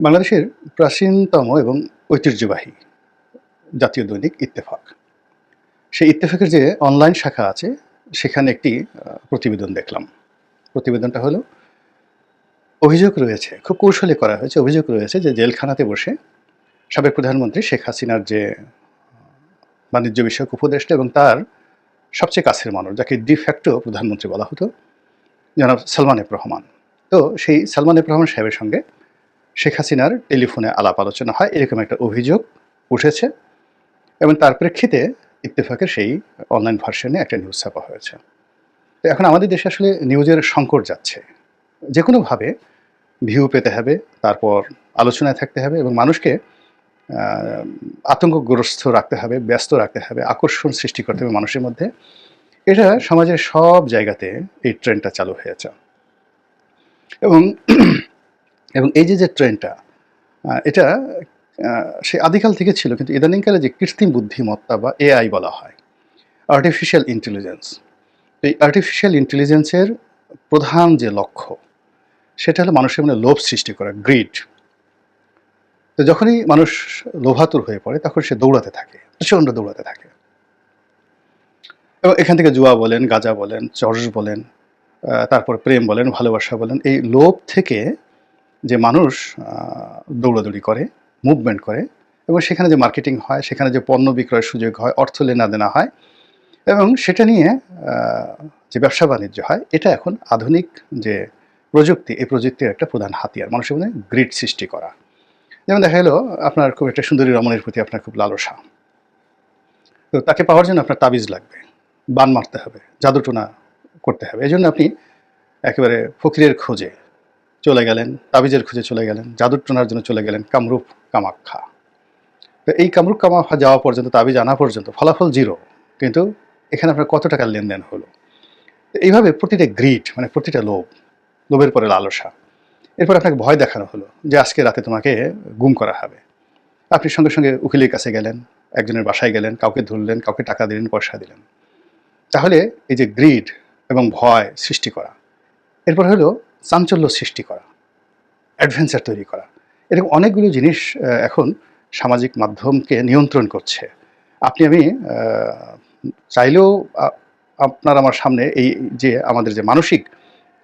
বাংলাদেশের প্রাচীনতম এবং ঐতিহ্যবাহী জাতীয় দৈনিক ইত্তেফাক। সেই ইত্তেফাকের যে অনলাইন শাখা আছে, সেখানে একটি প্রতিবেদন দেখলাম। প্রতিবেদনটা হলো অভিযোগ রয়েছে, খুব কৌশলে করা হয়েছে। অভিযোগ রয়েছে যে জেলখানাতে বসে সাবেক প্রধানমন্ত্রী শেখ হাসিনার যে বাণিজ্য বিষয়ক উপদেষ্টা এবং তার সবচেয়ে কাছের মানুষ, যাকে ডিফ্যাক্টো প্রধানমন্ত্রী বলা হতো, জনাব সালমান এফ রহমান। তো সেই সালমান এফ রহমান সাহেবের সঙ্গে শেখ হাসিনার টেলিফোনে আলাপ আলোচনা হয়, এরকম একটা অভিযোগ উঠেছে এবং তার প্রেক্ষিতে ইত্তেফাকের সেই অনলাইন ভার্সনে একটা নিউজ ছাপা হয়েছে। তো এখন আমাদের দেশে আসলে নিউজের সংকট যাচ্ছে। যে কোনোভাবে ভিউ পেতে হবে, তারপর আলোচনায় থাকতে হবে এবং মানুষকে আতঙ্কগ্রস্ত রাখতে হবে, ব্যস্ত রাখতে হবে, আকর্ষণ সৃষ্টি করতে হবে মানুষের মধ্যে। এটা সমাজের সব জায়গাতে এই ট্রেন্ডটা চালু হয়েছে এবং এবং এই যে ট্রেন্ডটা, এটা সে আদিকাল থেকে ছিল, কিন্তু ইদানিংকালে যে কৃত্রিম বুদ্ধিমত্তা বা এআই বলা হয়, আর্টিফিশিয়াল ইন্টেলিজেন্স, এই আর্টিফিশিয়াল ইন্টেলিজেন্সের প্রধান যে লক্ষ্য, সেটা হলো মানুষের মনে লোভ সৃষ্টি করা, গ্রিড। তো যখনই মানুষ লোভাতুর হয়ে পড়ে, তখন সে দৌড়াতে থাকে, প্রচণ্ড দৌড়াতে থাকে এবং এখান থেকে জুয়া বলেন, গাঁজা বলেন, চরস বলেন, তারপর প্রেম বলেন, ভালোবাসা বলেন, এই লোভ থেকে যে মানুষ দৌড়াদৌড়ি করে, মুভমেন্ট করে এবং সেখানে যে মার্কেটিং হয়, সেখানে যে পণ্য বিক্রয়ের সুযোগ হয়, অর্থ লেনাদেনা হয় এবং সেটা নিয়ে যে ব্যবসা বাণিজ্য হয়, এটা এখন আধুনিক যে প্রযুক্তি, এই প্রযুক্তির একটা প্রধান হাতিয়ার, মানুষের মনে গ্রিড সৃষ্টি করা। যেমন দেখা গেলো আপনার খুব একটা সুন্দরী রমণীর প্রতি আপনার খুব লালসা, তো তাকে পাওয়ার জন্য আপনার তাবিজ লাগবে, বান মারতে হবে, জাদুটোনা করতে হবে। এই জন্য আপনি একেবারে ফকিরের খোঁজে চলে গেলেন, তাবিজের খোঁজে চলে গেলেন, জাদুর টোনার জন্য চলে গেলেন কামরূপ কামাখ্যা। তো এই কামরূপ কামাখ্যা যাওয়া পর্যন্ত, তাবিজ আনা পর্যন্ত ফলাফল জিরো, কিন্তু এখানে আপনার কত টাকার লেনদেন হলো। এইভাবে প্রতিটা গ্রিড, মানে প্রতিটা লোভ, লোভের পরে লালসা, এরপর আপনাকে ভয় দেখানো হলো যে আজকে রাতে তোমাকে গুম করা হবে। আপনি সঙ্গে সঙ্গে উকিলের কাছে গেলেন, একজনের বাসায় গেলেন, কাউকে ধরলেন, কাউকে টাকা দিলেন, পয়সা দিলেন। তাহলে এই যে গ্রিড এবং ভয় সৃষ্টি করা, এরপর হলো চাঞ্চল্য সৃষ্টি করা, অ্যাডভেঞ্চার তৈরি করা, এরকম অনেকগুলো জিনিস এখন সামাজিক মাধ্যমকে নিয়ন্ত্রণ করছে। আপনি আমি চাইলেও আপনার আমার সামনে এই যে আমাদের যে মানসিক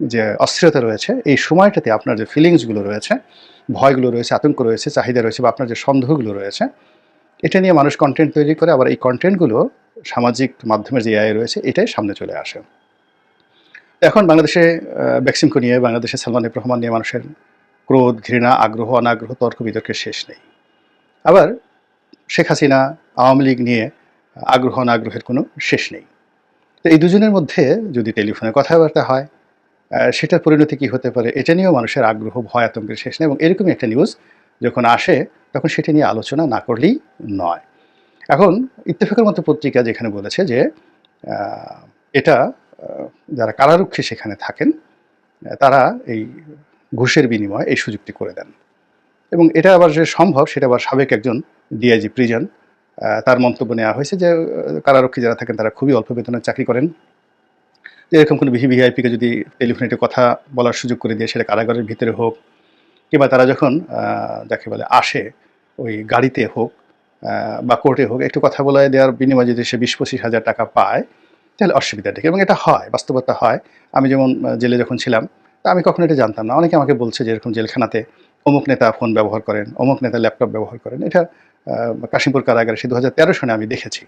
যে অস্থিরতা রয়েছে, এই সময়টাতে আপনার যে ফিলিংসগুলো রয়েছে, ভয়গুলো রয়েছে, আতঙ্ক রয়েছে, চাহিদা রয়েছে বা আপনার যে সন্দেহগুলো রয়েছে, এটা নিয়ে মানুষ কন্টেন্ট তৈরি করে, আবার এই কন্টেন্টগুলো সামাজিক মাধ্যমের যে এআই রয়েছে, এটাই সামনে চলে আসে। এখন বাংলাদেশে বেক্সিমকো নিয়ে, বাংলাদেশে সালমান এফ রহমান নিয়ে মানুষের ক্রোধ, ঘৃণা, আগ্রহ, অনাগ্রহ, তর্ক বিতর্কের শেষ নেই। আবার শেখ হাসিনা, আওয়ামী লীগ নিয়ে আগ্রহ অনাগ্রহের কোনো শেষ নেই। তো এই দুজনের মধ্যে যদি টেলিফোনে কথাবার্তা হয়, সেটার পরিণতি কী হতে পারে, এটা নিয়েও মানুষের আগ্রহ, ভয়, আতঙ্কের শেষ নেই এবং এরকমই একটা নিউজ যখন আসে, তখন সেটা নিয়ে আলোচনা না করলেই নয়। এখন ইত্তেফাকের মতো পত্রিকা যেখানে বলেছে যে এটা যারা কারারক্ষী সেখানে থাকেন, তারা এই ঘুষের বিনিময়ে এই সুযোগটি করে দেন এবং এটা আবার যে সম্ভব, সেটা আবার সাবেক একজন ডিআইজি প্রিজন, তার মন্তব্য নেওয়া হয়েছে যে কারারক্ষী যারা থাকেন তারা খুবই অল্প বেতনের চাকরি করেন। এরকম কোনো ভিভিআইপিকে যদি টেলিফোনে কথা বলার সুযোগ করে দিয়ে, সেটা কারাগারের ভিতরে হোক কিংবা তারা যখন যাকে বলে আসে ওই গাড়িতে হোক বা কোর্টে হোক, একটু কথা বলে দেওয়ার বিনিময়ে যদি সে 20-25 হাজার টাকা পায়, তাহলে অসুবিধা দেখে এবং এটা হয়, বাস্তবতা হয়। আমি যেমন জেলে যখন ছিলাম, তা আমি কখনো এটা জানতাম না। অনেকে আমাকে বলছে যে এরকম জেলখানাতে অমুক নেতা ফোন ব্যবহার করেন, অমুক নেতা ল্যাপটপ ব্যবহার করেন। এটা কাশিমপুর কারাগারে সে 2013 সনে আমি দেখেছি।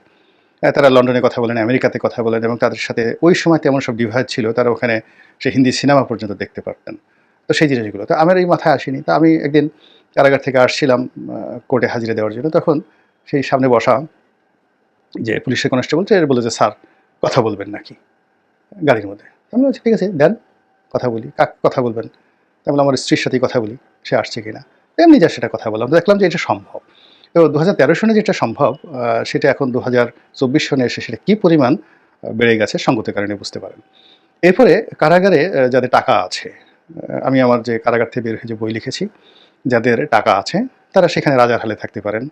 তারা লন্ডনে কথা বলেন, আমেরিকাতে কথা বলেন এবং তাদের সাথে ওই সময় তেমন সব ডিভাইস ছিল, তারা ওখানে সে হিন্দি সিনেমা পর্যন্ত দেখতে পারতেন। তো সেই জিনিসগুলো তো আমার এই মাথায় আসেনি। তো আমি একদিন কারাগার থেকে আসছিলাম কোর্টে হাজিরা দেওয়ার জন্য, তখন সেই সামনে বসা যে পুলিশের কনস্টেবল বলে যে, স্যার কথা বলবেন নাকি গাড়ির মধ্যে? আমি বলছি ঠিক আছে দেন, কথা বলি। কাকে কথা বলবেন? তাহলে আমার স্ত্রীর সাথেই কথা বলি, সে আসছে কিনা। এমনি যা সেটা কথা বললাম, দেখলাম যে এটা সম্ভব। তো 2013 সনে যেটা সম্ভব, সেটা এখন 2024 সনে এসে সেটা কী পরিমাণ বেড়ে গেছে সঙ্গতের কারণে বুঝতে পারেন। এরপরে কারাগারে যাদের টাকা আছে, আমি আমার যে কারাগার থেকে বের হয়ে যে বই লিখেছি, যাদের টাকা আছে তারা সেখানে রাজার হালে থাকতে পারেন,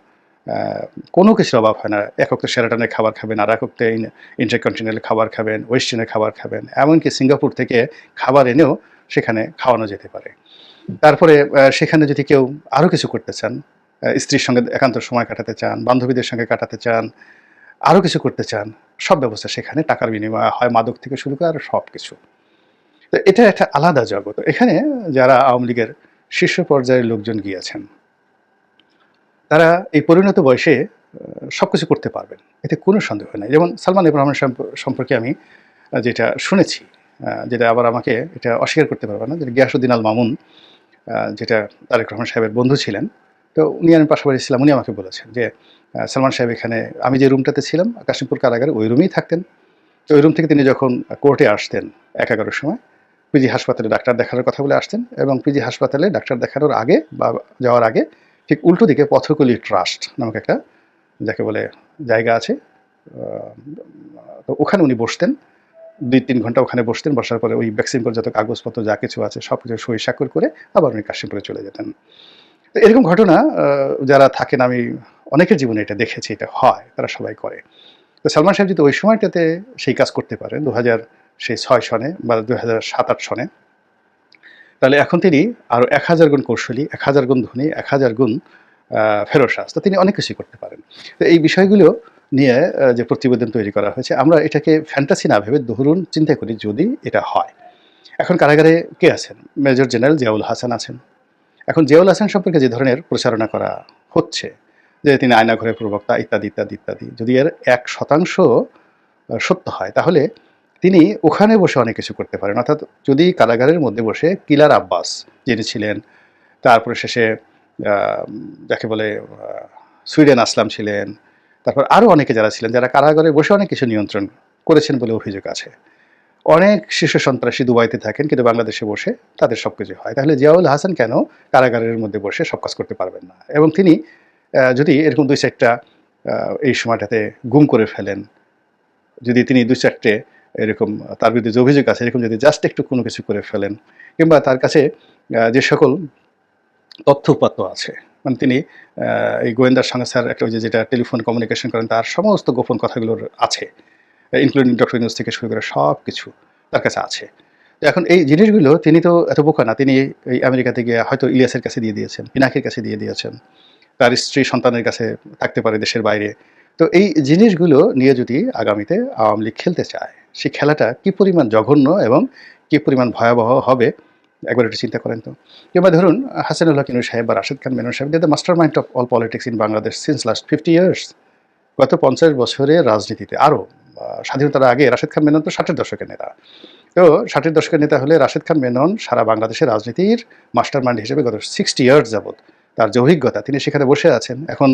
কোনো কিছুর অভাব হয় না। এক ওক্ত শেরাটনের খাবার খাবেন, আর এক ওক্তে ইন্টারকন্টিনেন্টাল খাবার খাবেন, ওয়েস্টার্নের খাবার খাবেন, এমনকি সিঙ্গাপুর থেকে খাবার এনেও সেখানে খাওয়ানো যেতে পারে। তারপরে সেখানে যদি কেউ আরও কিছু করতে চান, স্ত্রীর সঙ্গে একান্ত সময় কাটাতে চান, বান্ধবীদের সঙ্গে কাটাতে চান, আরও কিছু করতে চান, সব ব্যবস্থা সেখানে টাকার বিনিময়ে হয়, মাদক থেকে শুরু করে আরও সব কিছু। তো এটা একটা আলাদা জগৎ। এখানে যারা আওয়ামী লীগের শীর্ষ পর্যায়ের লোকজন গিয়েছেন, তারা এই পরিণত বয়সে সবকিছু করতে পারবেন, এতে কোনো সন্দেহ নাই। যেমন সালমান এফ রহমান সম্পর্কে আমি যেটা শুনেছি, যেটা আবার আমাকে এটা অস্বীকার করতে পারবে না, যেটা গিয়াসউদ্দিন আল মামুন, যেটা তারেক রহমান সাহেবের বন্ধু ছিলেন, তো উনি, আমি পাশাপাশি ছিলাম, উনি আমাকে বলেছেন যে সালমান সাহেব এখানে, আমি যে রুমটাতে ছিলাম কাশিমপুর কারাগারে, ওই রুমেই থাকতেন। তো ওই রুম থেকে তিনি যখন কোর্টে আসতেন 11-11 সময়, পিজি হাসপাতালে ডাক্তার দেখানোর কথা বলে আসতেন, এবং পিজি হাসপাতালে ডাক্তার দেখানোর আগে বা যাওয়ার আগে ঠিক উল্টো দিকে পথকলি ট্রাস্ট নামক একটা, যাকে বলে, জায়গা আছে। তো ওখানে উনি বসতেন 2-3 ঘন্টা, ওখানে বসতেন। বসার পরে ওই ভ্যাকসিন করে যত কাগজপত্র যা কিছু আছে সব কিছু সই স্বাক্ষর করে আবার উনি কাশিমপুরে চলে যেতেন। তো এরকম ঘটনা যারা থাকেন, আমি অনেকের জীবনে এটা দেখেছি, এটা হয়, তারা সবাই করে। তো সালমান সাহেব যদি ওই সময়টাতে সেই কাজ করতে পারেন 2006 সনে বা 2007-8 সনে, তাহলে এখন তিনি আরও 1000 গুণ কৌশলী, 1000 গুণ ধনী, 1000 গুণ ফেরোসাজ, তো তিনি অনেক কিছুই করতে পারেন। তো এই বিষয়গুলো নিয়ে যে প্রতিবেদন তৈরি করা হয়েছে, আমরা এটাকে ফ্যান্টাসি না ভেবে ধরুন চিন্তা করি যদি এটা হয়। এখন কারাগারে কে আছেন? মেজর জেনারেল জিয়াউল হাসান আছেন। এখন জিয়াউল হাসান সম্পর্কে যে ধরনের প্রচারণা করা হচ্ছে, যে তিনি আয়নাঘরের প্রবক্তা ইত্যাদি ইত্যাদি ইত্যাদি, যদি এর 1% সত্য হয়, তাহলে তিনি ওখানে বসে অনেক কিছু করতে পারেন। অর্থাৎ যদি কারাগারের মধ্যে বসে কিলার আব্বাস যিনি ছিলেন, তারপরে শেষে যাকে বলে সুইডেন আসলাম ছিলেন, তারপর আরও অনেকে যারা ছিলেন, যারা কারাগারে বসে অনেক কিছু নিয়ন্ত্রণ করেছেন বলে অভিযোগ আছে। অনেক শীর্ষ সন্ত্রাসী দুবাইতে থাকেন, কিন্তু বাংলাদেশে বসে তাদের সব কিছু হয়। তাহলে জিয়াউল হাসান কেন কারাগারের মধ্যে বসে সব কাজ করতে পারবেন না? এবং তিনি যদি এরকম 2-4টা এই সময়টাতে গুম করে ফেলেন, যদি তিনি 2-4টে এরকম তার বিরুদ্ধে যে অভিযোগ আছে এরকম যদি জাস্ট একটু কোনো কিছু করে ফেলেন, কিংবা তার কাছে যে সকল তথ্য উপাত্ত আছে, মানে তিনি এই গোয়েন্দা সংস্থার একটা, ওই যেটা টেলিফোন কমিউনিকেশন করেন, তার সমস্ত গোপন কথাগুলোর আছে, ইনক্লুডিং ডক্টর ইউনূস থেকে শুরু করে সব কিছু তার কাছে আছে। তো এখন এই জিনিসগুলো, তিনি তো এত বোকা না, তিনি এই আমেরিকাতে গিয়ে হয়তো ইলিয়াসের কাছে দিয়ে দিয়েছেন, পিনাকির কাছে দিয়ে দিয়েছেন, তার স্ত্রী সন্তানের কাছে থাকতে পারে দেশের বাইরে। তো এই জিনিসগুলো নিয়ে যদি আগামীতে আওয়ামী লীগ খেলতে চায়, সেই খেলাটা কী পরিমাণ জঘন্য এবং কী পরিমাণ ভয়াবহ হবে একবার একটু চিন্তা করেন তো। কিংবা ধরুন হাসানুল হক ইনু সাহেব বা রাশেদ খান মেনন সাহেব, the master mind of all politics in Bangladesh since last 50 years. গত 50 বছরের রাজনীতিতে, আরও স্বাধীনতার আগে রাশেদ খান মেনন তো 60-এর দশকের নেতা। তো 60-এর দশকের নেতা হলে রাশেদ খান মেনন সারা বাংলাদেশের রাজনীতির মাস্টার মাইন্ড হিসেবে গত 60 ইয়ার্স যাবৎ তার যে অভিজ্ঞতা, তিনি সেখানে বসে আছেন। এখন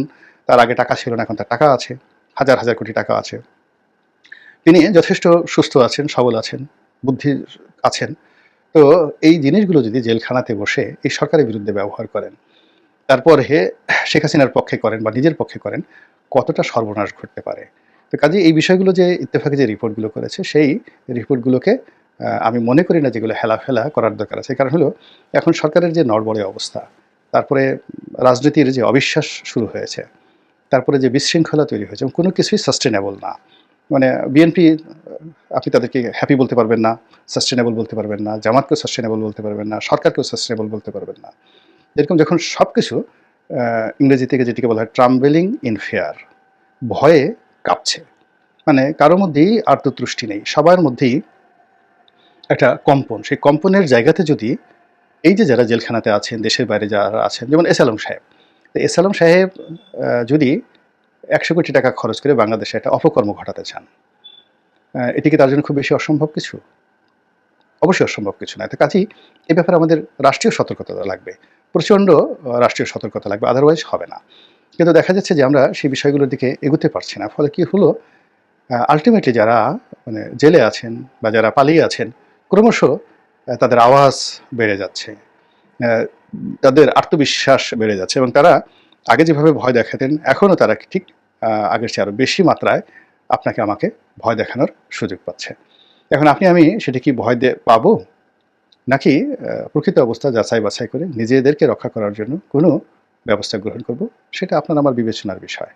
তার আগে টাকা ছিল না, এখন তার টাকা আছে, হাজার হাজার কোটি টাকা আছে। তিনি যথেষ্ট সুস্থ আছেন, সবল আছেন, বুদ্ধি আছেন। তো এই জিনিসগুলো যদি জেলখানাতে বসে এই সরকারের বিরুদ্ধে ব্যবহার করেন, তারপরে শেখ হাসিনার পক্ষে করেন বা নিজের পক্ষে করেন, কতটা সর্বনাশ ঘটতে পারে। তো কাজে এই বিষয়গুলো যে ইত্তেফাকে যে রিপোর্টগুলো করেছে, সেই রিপোর্টগুলোকে আমি মনে করি না যেগুলো হেলাফেলা করার দরকার আছে। কারণ হলো, এখন সরকারের যে নড়বড়ে অবস্থা, তারপরে রাজনীতির যে অবিশ্বাস শুরু হয়েছে, তারপরে যে বিশৃঙ্খলা তৈরি হয়েছে, কোনো কিছুই সাস্টেনেবল না। মানে বিএনপি, আপনি তাদেরকে হ্যাপি বলতে পারবেন না, সাস্টেনেবল বলতে পারবেন না, জামাতকেও সাস্টেনেবল বলতে পারবেন না, সরকারকেও সাস্টেনেবল বলতে পারবেন না। এরকম যখন সব কিছু ইংরেজি থেকে যেটিকে বলা হয় ট্রাম্বেলিং ইন ফেয়ার, ভয়ে কাঁপছে, মানে কারোর মধ্যেই আত্মতুষ্টি নেই, সবার মধ্যেই একটা কম্পন। সেই কম্পনের জায়গাতে যদি এই যে যারা জেলখানাতে আছেন, দেশের বাইরে যারা আছেন, যেমন এস আলম সাহেব, তো এস আলম সাহেব যদি 100 কোটি টাকা খরচ করে বাংলাদেশে একটা অপকর্ম ঘটাতে চান, এটি কি তার জন্য খুব বেশি অসম্ভব কিছু? অবশ্যই অসম্ভব কিছু নয়। তো কাজেই এই ব্যাপারে আমাদের রাষ্ট্রীয় সতর্কতা লাগবে, প্রচণ্ড রাষ্ট্রীয় সতর্কতা লাগবে, আদারওয়াইজ হবে না। কিন্তু দেখা যাচ্ছে যে আমরা সেই বিষয়গুলোর দিকে এগোতে পারছি না। ফলে কি হলো, আল্টিমেটলি যারা মানে জেলে আছেন বা যারা পালিয়ে আছেন, ক্রমশ তাদের আওয়াজ বেড়ে যাচ্ছে, তাদের আত্মবিশ্বাস বেড়ে যাচ্ছে, এবং তারা আগে যেভাবে ভয় দেখাতেন, এখনও তারা ঠিক আগের চেয়ে আরও বেশি মাত্রায় আপনাকে আমাকে ভয় দেখানোর সুযোগ পাচ্ছে। এখন আপনি আমি সেটা কি ভয় পাবো, নাকি প্রকৃত অবস্থা যাচাই বাছাই করে নিজেদেরকে রক্ষা করার জন্য কোনো ব্যবস্থা গ্রহণ করব, সেটা আপনার আমার বিবেচনার বিষয়।